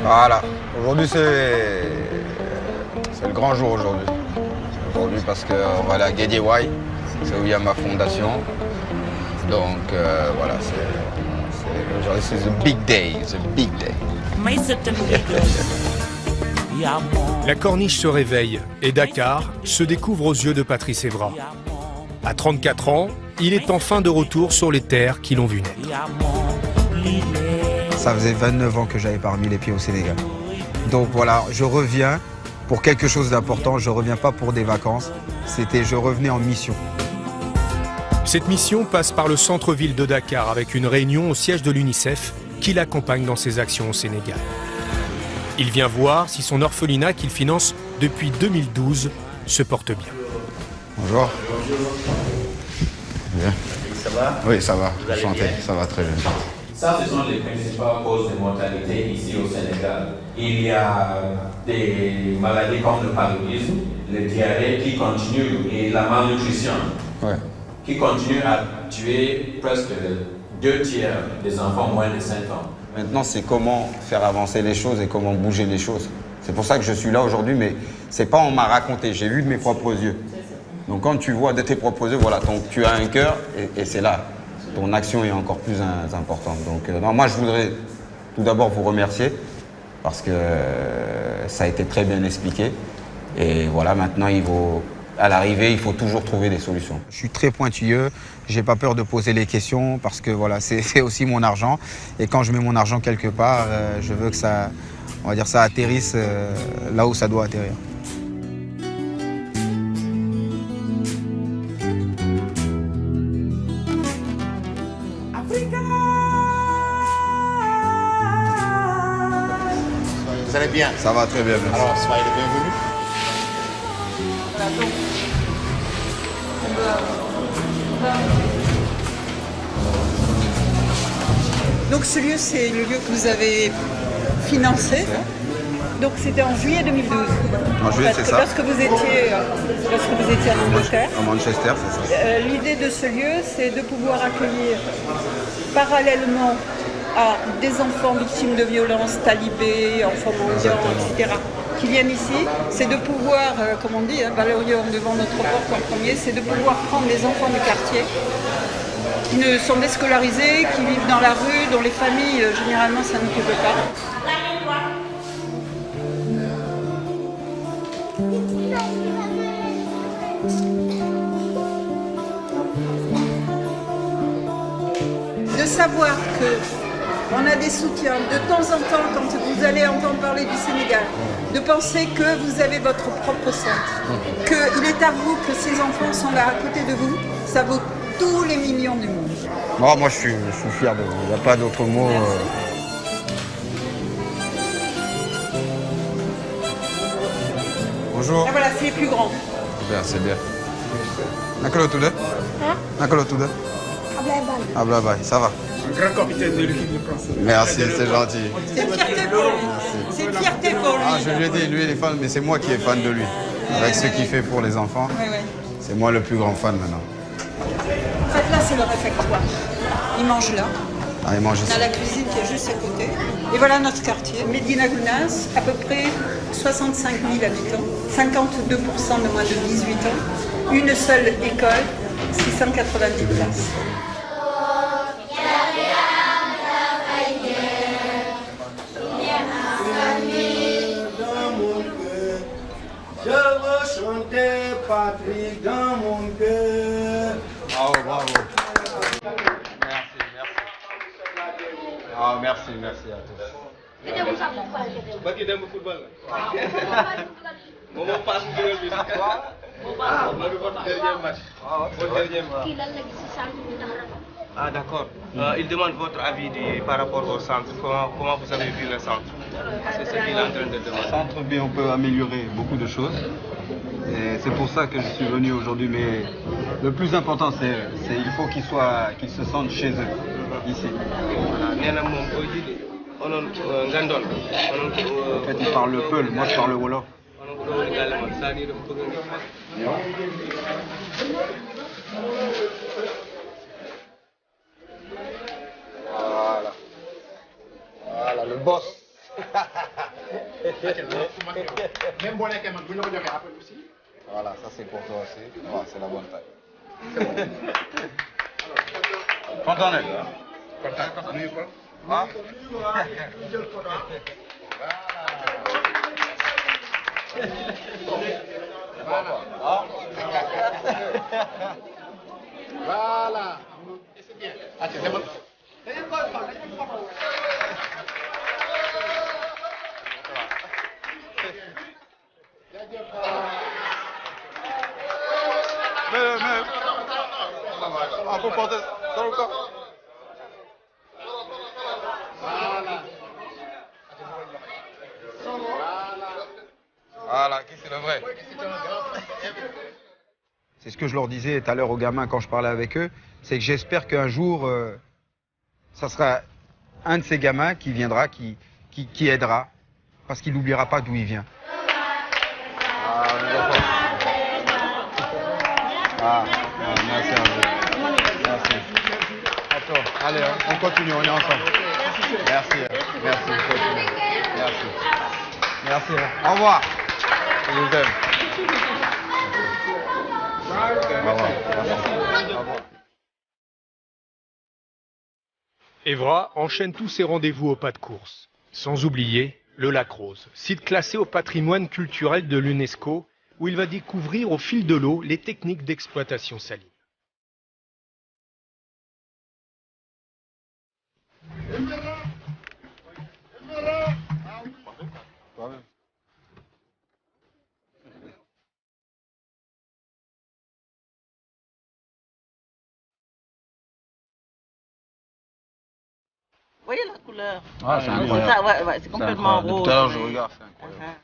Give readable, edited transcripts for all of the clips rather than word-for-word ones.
Voilà, aujourd'hui c'est le grand jour aujourd'hui. Aujourd'hui parce qu'on va aller à Guédiawaye, c'est où il y a ma fondation. Donc voilà, aujourd'hui c'est the big day, the big day. La corniche se réveille et Dakar se découvre aux yeux de Patrice Evra. À 34 ans, il est enfin de retour sur les terres qui l'ont vu naître. Ça faisait 29 ans que j'avais pas remis les pieds au Sénégal. Donc voilà, je reviens pour quelque chose d'important, je reviens pas pour des vacances, je revenais en mission. Cette mission passe par le centre-ville de Dakar avec une réunion au siège de l'UNICEF qui l'accompagne dans ses actions au Sénégal. Il vient voir si son orphelinat qu'il finance depuis 2012 se porte bien. Bonjour. Bien. Ça va? Oui, ça va. Vous allez Enchanté, bien? ça va très bien. Ça, ce sont les principales causes de mortalité ici au Sénégal. Il y a des maladies comme le paludisme, le diarrhée qui continuent et la malnutrition qui continue à tuer presque 2 tiers des enfants moins de 5 ans. Maintenant, c'est comment faire avancer les choses et comment bouger les choses. C'est pour ça que je suis là aujourd'hui, mais c'est pas on m'a raconté, j'ai vu de mes propres yeux. Donc quand tu vois de tes propres yeux, voilà, donc tu as un cœur et c'est là. Ton action est encore plus importante. Donc non, moi, je voudrais tout d'abord vous remercier parce que ça a été très bien expliqué. Et voilà, maintenant, à l'arrivée, il faut toujours trouver des solutions. Je suis très pointilleux, j'ai pas peur de poser les questions parce que voilà, c'est aussi mon argent. Et quand je mets mon argent quelque part, je veux que ça, on va dire, ça atterrisse là où ça doit atterrir. Vous allez bien? Ça va très bien, merci. Alors, soyez les bienvenus. Donc ce lieu, c'est le lieu que vous avez financé. Donc c'était en juillet 2012. En juillet, c'est ça. Lorsque vous étiez en Angleterre. À Manchester, c'est ça. L'idée de ce lieu, c'est de pouvoir accueillir parallèlement à des enfants victimes de violences, talibés, enfants mendiants, etc., qui viennent ici. C'est de pouvoir, comme on dit, valoriser devant notre porte en premier, c'est de pouvoir prendre les enfants du quartier qui ne sont déscolarisés, qui vivent dans la rue, dont les familles, généralement, ça n'occupe pas. De savoir qu'on a des soutiens de temps en temps quand vous allez entendre parler du Sénégal, de penser que vous avez votre propre centre, qu'il est à vous que ces enfants sont là à côté de vous, ça vaut tous les millions du monde. Oh, moi, je suis fier de vous. Il n'y a pas d'autre mot. Bonjour. Ah voilà, c'est les plus grands. Bien, c'est bien. Nakolo Toude. Nakolo Toude. Ablaï, ça va. Grand capitaine de l'équipe de France. Merci, c'est gentil. C'est une fierté pour lui. C'est une fierté pour lui. Ah, je lui ai dit, lui, il est fan, mais c'est moi qui est fan de lui. Avec ce qu'il fait pour les enfants. Oui, oui. C'est moi le plus grand fan maintenant. En fait, là, c'est le réfectoire. Ils mangent là. Ah, il mange On ici. a la cuisine qui est juste à côté. Et voilà notre quartier. Medina Gounass, à peu près 65 000 habitants, 52% de moins de 18 ans, une seule école, 690 places. Je veux chanter Patrick dans mon cœur. Bravo, bravo. Merci, merci à tous. Ah d'accord. Il demande votre avis par rapport au centre. Comment vous avez vu le centre? C'est ce qu'il est en train de demander. Le centre, bien, on peut améliorer beaucoup de choses. Et c'est pour ça que je suis venu aujourd'hui. Mais le plus important, c'est il faut qu'ils se sentent chez eux, ici. En fait, ils parlent le peul, moi je parle le wolof. boss. Même bon, les man, vous l'avez après aussi. Voilà, ça c'est pour toi aussi. Ouais, c'est la bonne taille. Content, Nel? Content, nuyu ko. Ah. Voilà. C'est bien. Ah, c'est bon. Ah, faut porter dans le corps. Voilà, qui c'est le vrai? C'est ce que je leur disais tout à l'heure aux gamins quand je parlais avec eux, c'est que j'espère qu'un jour, ça sera un de ces gamins qui viendra, qui aidera, parce qu'il n'oubliera pas d'où il vient. Merci à vous. Merci. Attends, allez, on continue, on est ensemble. Merci, merci, continue. Merci. Merci. Au revoir. Je vous aime. Au revoir. Au revoir. Evra enchaîne tous ses rendez-vous au pas de course. Sans oublier le Lac Rose, site classé au patrimoine culturel de l'UNESCO, où il va découvrir au fil de l'eau les techniques d'exploitation saline. Vous voyez la couleur? Ah, c'est incroyable. C'est ça, ouais, c'est complètement Depuis rose. tout à l'heure, je regarde, c'est incroyable.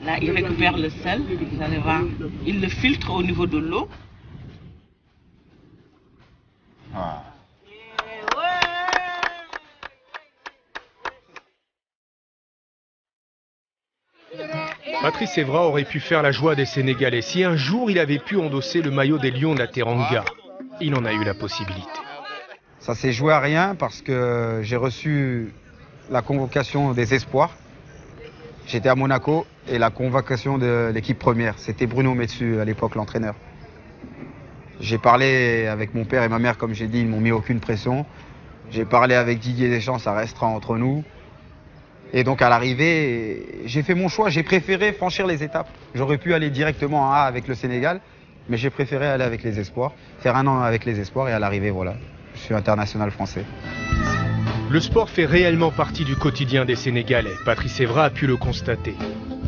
Là, il récupère le sel, vous allez voir. Il le filtre au niveau de l'eau. Ah. Patrice Evra aurait pu faire la joie des Sénégalais si un jour il avait pu endosser le maillot des Lions de la Teranga. Il en a eu la possibilité. Ça s'est joué à rien parce que j'ai reçu la convocation des espoirs. J'étais à Monaco et la convocation de l'équipe première. C'était Bruno Metsu à l'époque, l'entraîneur. J'ai parlé avec mon père et ma mère, comme j'ai dit, ils ne m'ont mis aucune pression. J'ai parlé avec Didier Deschamps, ça restera entre nous. Et donc à l'arrivée, j'ai fait mon choix, j'ai préféré franchir les étapes. J'aurais pu aller directement en A avec le Sénégal, mais j'ai préféré aller avec les espoirs, faire un an avec les espoirs et à l'arrivée, voilà, je suis international français. Le sport fait réellement partie du quotidien des Sénégalais. Patrice Evra a pu le constater.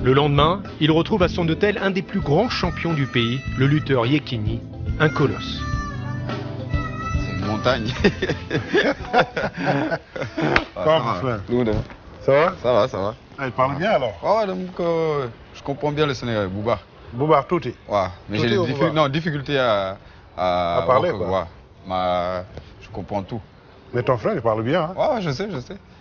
Le lendemain, il retrouve à son hôtel un des plus grands champions du pays, le lutteur Yekini, un colosse. C'est une montagne. Ça va? Ça va, ça va. Ah, il parle bien alors? Ouais, donc je comprends bien le Sénégalais, Bouba. Bouba, tout est. Ouais, mais j'ai des difficultés à parler, quoi. Ouais, mais je comprends tout. Mais ton frère, il parle bien, hein? Ouais, je sais.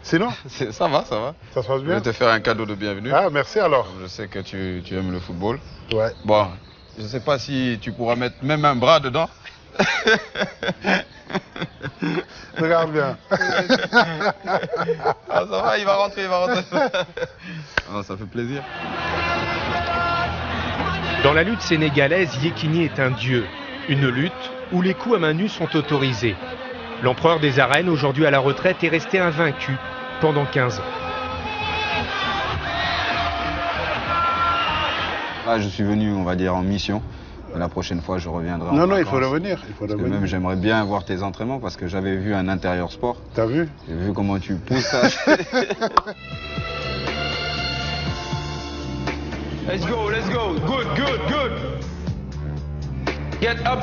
Sinon? Ça va, ça va. Ça se passe Je bien? vais te faire un cadeau de bienvenue. Ah, merci alors. Je sais que tu aimes le football. Ouais. Bon, je sais pas si tu pourras mettre même un bras dedans. Regarde bien. Ah, ça va, il va rentrer. Ah, ça fait plaisir. Dans la lutte sénégalaise, Yekini est un dieu. Une lutte où les coups à main nue sont autorisés. L'empereur des arènes, aujourd'hui à la retraite, est resté invaincu pendant 15 ans. Là, je suis venu, on va dire, en mission. Et la prochaine fois, je reviendrai en Non, il vacances. faut revenir. Parce que même, j'aimerais bien voir tes entraînements parce que j'avais vu un intérieur sport. T'as vu? J'ai vu comment tu pousses ça. Let's go. Good. Get up.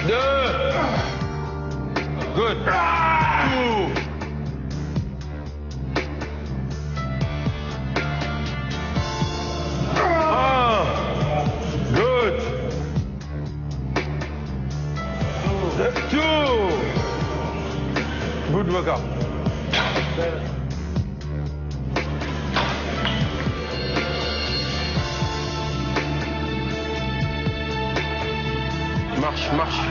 2. Good. 2. Good. 2. Good workout. Marche.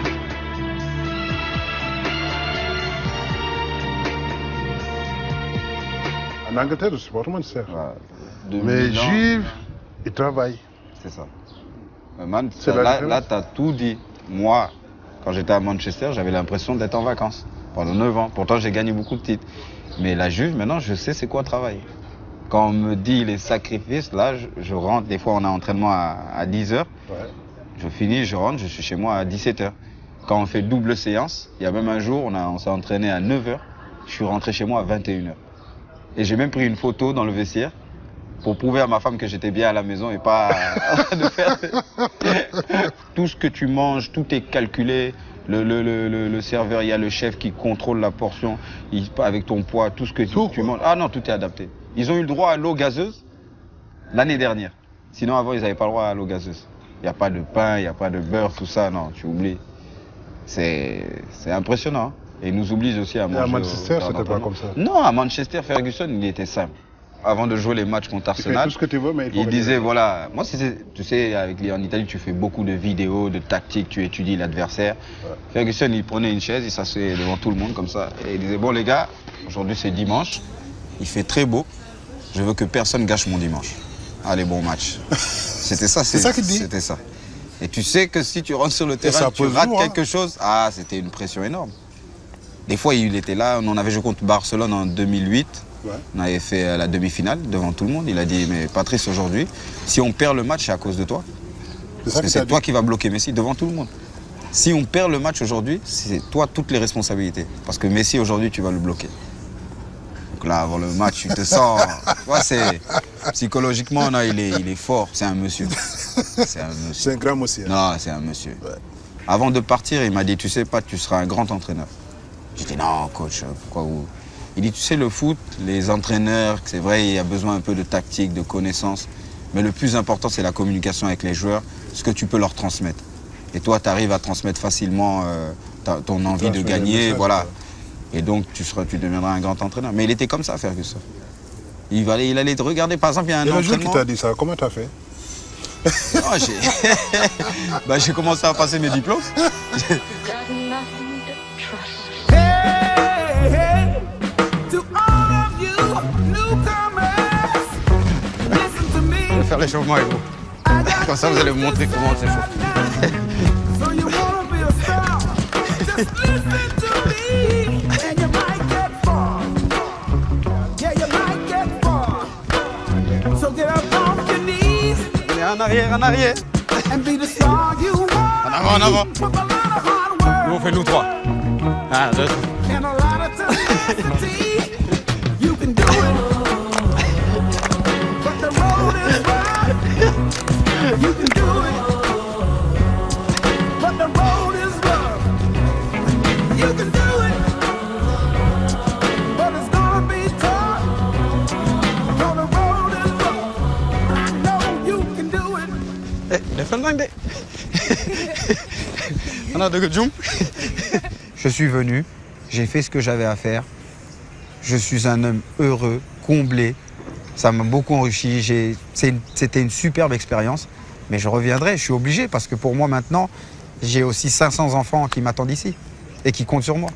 En Angleterre, je supporte Manchester. Voilà. Mais Milan, Juve, ils travaillent. c'est ça. Man, C'est la là, différence. tu as tout dit. Moi, quand j'étais à Manchester, j'avais l'impression d'être en vacances pendant 9 ans. Pourtant, j'ai gagné beaucoup de titres. Mais la Juve, maintenant, je sais c'est quoi travailler. Quand on me dit les sacrifices, là, je rentre. Des fois, on a entraînement à 10h. Ouais. Je finis, je rentre, je suis chez moi à 17h. Quand on fait double séance, il y a même un jour, on s'est entraîné à 9h. Je suis rentré chez moi à 21h. Et j'ai même pris une photo dans le vestiaire pour prouver à ma femme que j'étais bien à la maison et pas de faire tout ce que tu manges, tout est calculé. Le serveur, il y a le chef qui contrôle la portion avec ton poids, tout ce que tu manges. Ah non, tout est adapté. Ils ont eu le droit à l'eau gazeuse l'année dernière. Sinon, avant, ils n'avaient pas le droit à l'eau gazeuse. Il n'y a pas de pain, il n'y a pas de beurre, tout ça, non, tu oublies. C'est impressionnant. Hein. Et ils nous obligent aussi à manger. Et à Manchester, c'était pas comme ça. Non, à Manchester, Ferguson, il était simple. Avant de jouer les matchs contre Tu fais Arsenal, tout ce que tu veux, mais il disait, voilà, moi, tu sais, en Italie, tu fais beaucoup de vidéos, de tactiques, tu étudies l'adversaire. Ouais. Ferguson, il prenait une chaise, il s'asseyait devant tout le monde comme ça. Et il disait, bon les gars, aujourd'hui c'est dimanche, il fait très beau, je veux que personne gâche mon dimanche. Allez, bon match. C'était ça, c'est ça qu'il dit. C'était ça. Et tu sais que si tu rentres sur le terrain, tu rates quelque chose, ah, c'était une pression énorme. Des fois, il était là, on avait joué contre Barcelone en 2008. Ouais. On avait fait la demi-finale devant tout le monde. Il a dit, mais Patrice, aujourd'hui, si on perd le match, c'est à cause de toi. C'est toi qui vas bloquer Messi devant tout le monde. Si on perd le match aujourd'hui, c'est toi toutes les responsabilités. Parce que Messi, aujourd'hui, tu vas le bloquer. Donc là, avant le match, tu te sens... psychologiquement, là, il est fort. C'est un monsieur. C'est un monsieur. C'est un grand monsieur. Non, c'est un monsieur. Ouais. Avant de partir, il m'a dit, tu sais pas, tu seras un grand entraîneur. J'ai dit, non, coach, pourquoi vous... Il dit, tu sais, le foot, les entraîneurs, c'est vrai, il y a besoin un peu de tactique, de connaissances. Mais le plus important, c'est la communication avec les joueurs, ce que tu peux leur transmettre. Et toi, tu arrives à transmettre facilement ton envie de gagner, voilà. Et donc, tu deviendras un grand entraîneur. Mais il était comme ça, Ferguson. Il allait te regarder, par exemple, il y a un entraînement... Et le jour qui t'a dit ça, comment t'as fait? J'ai commencé à passer mes diplômes. Je vais faire l'échauffement avec vous. Comme ça, vous allez me montrer comment on s'échauffe. En arrière, en arrière. En avant, en avant. Nous, on fait nous trois. 1, 2. Je suis venu, j'ai fait ce que j'avais à faire. Je suis un homme heureux, comblé. Ça m'a beaucoup enrichi. C'était une superbe expérience. Mais je reviendrai, je suis obligé parce que pour moi maintenant, j'ai aussi 500 enfants qui m'attendent ici et qui comptent sur moi.